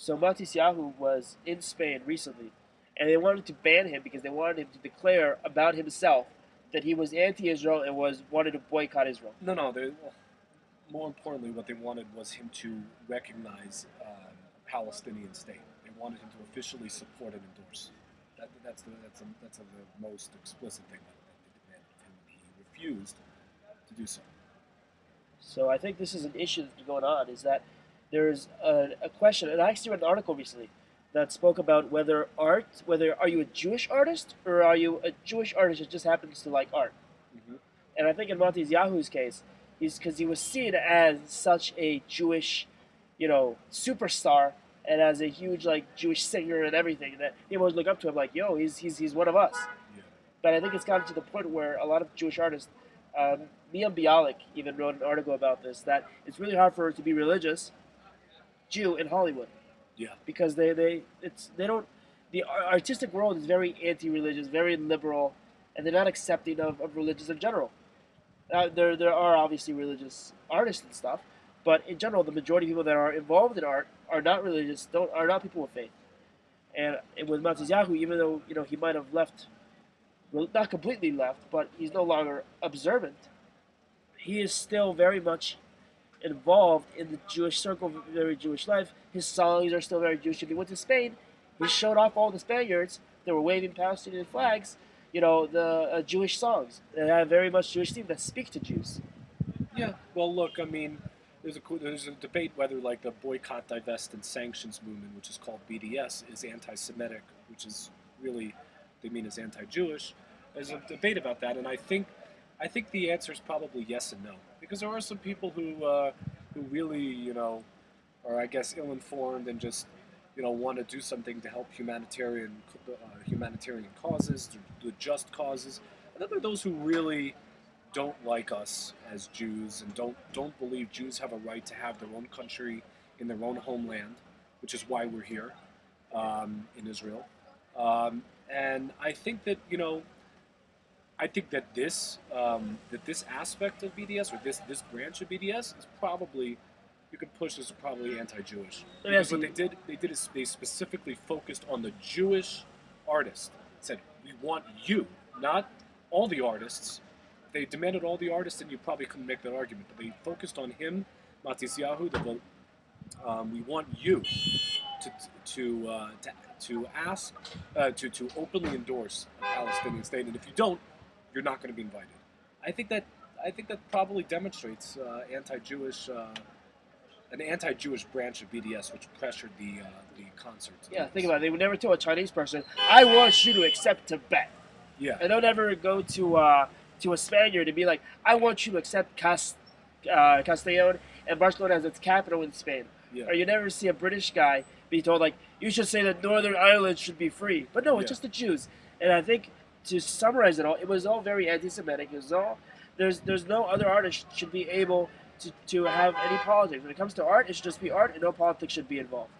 So Matisyahu was in Spain recently, and they wanted to ban him because they wanted him to declare about himself that he was anti-Israel and was wanted to boycott Israel. No, no. More importantly, what they wanted was him to recognize a Palestinian state. They wanted him to officially support and endorse. That's the most explicit thing that they demanded of him, and he refused to do so. So I think this is an issue that's been going on, is that there's a question, and I actually read an article recently that spoke about whether are you a Jewish artist or are you a Jewish artist that just happens to like art. Mm-hmm. And I think in Matisyahu's case, he's because he was seen as such a Jewish, superstar and as a huge like Jewish singer and everything that people always look up to him like, yo, he's one of us. Yeah. But I think it's gotten to the point where a lot of Jewish artists, Mia Bialik even wrote an article about this, that it's really hard for her to be religious Jew in Hollywood Yeah. because they don't the artistic world is very anti-religious, very liberal, and they're not accepting of religions in general. There are obviously religious artists and stuff, but in general, the majority of people that are involved in art are not religious, are not people with faith. And with Matisyahu, even though he might have left, well, not completely left, but he's no longer observant, he is still very much involved in the Jewish circle, very Jewish life. His songs are still very Jewish. If he went to Spain, he showed off all the Spaniards that were waving Palestinian flags, the Jewish songs that have very much Jewish theme that speak to Jews. Yeah. Well, look. I mean, there's a debate whether like the boycott, divest, and sanctions movement, which is called BDS, is anti-Semitic, which is really they mean is anti-Jewish. There's a debate about that, and I think the answer is probably yes and no, because there are some people who really are I guess ill-informed and just want to do something to help humanitarian causes, the just causes, and then there are those who really don't like us as Jews and don't believe Jews have a right to have their own country in their own homeland, which is why we're here in Israel. And I think that this aspect of BDS or this branch of BDS is probably you could push as probably anti-Jewish. Because what they did is they specifically focused on the Jewish artist. Said we want you, not all the artists. If they demanded all the artists, then you probably couldn't make that argument. But they focused on him, Matisyahu. We want you to ask to openly endorse a Palestinian state, and if you don't, you're not going to be invited. I think that probably demonstrates an anti-Jewish branch of BDS, which pressured the concerts. Yeah, think about it. They would never tell a Chinese person, "I want you to accept Tibet." Yeah, and don't ever go to a Spaniard and be like, "I want you to accept Castellón and Barcelona as its capital in Spain." yeah, Or you never see a British guy be told like, "You should say that Northern Ireland should be free." But no, it's yeah. just the Jews. And I think to summarize it all, it was all very anti-Semitic. It was all there's no other artist should be able to have any politics. When it comes to art, it should just be art, and no politics should be involved.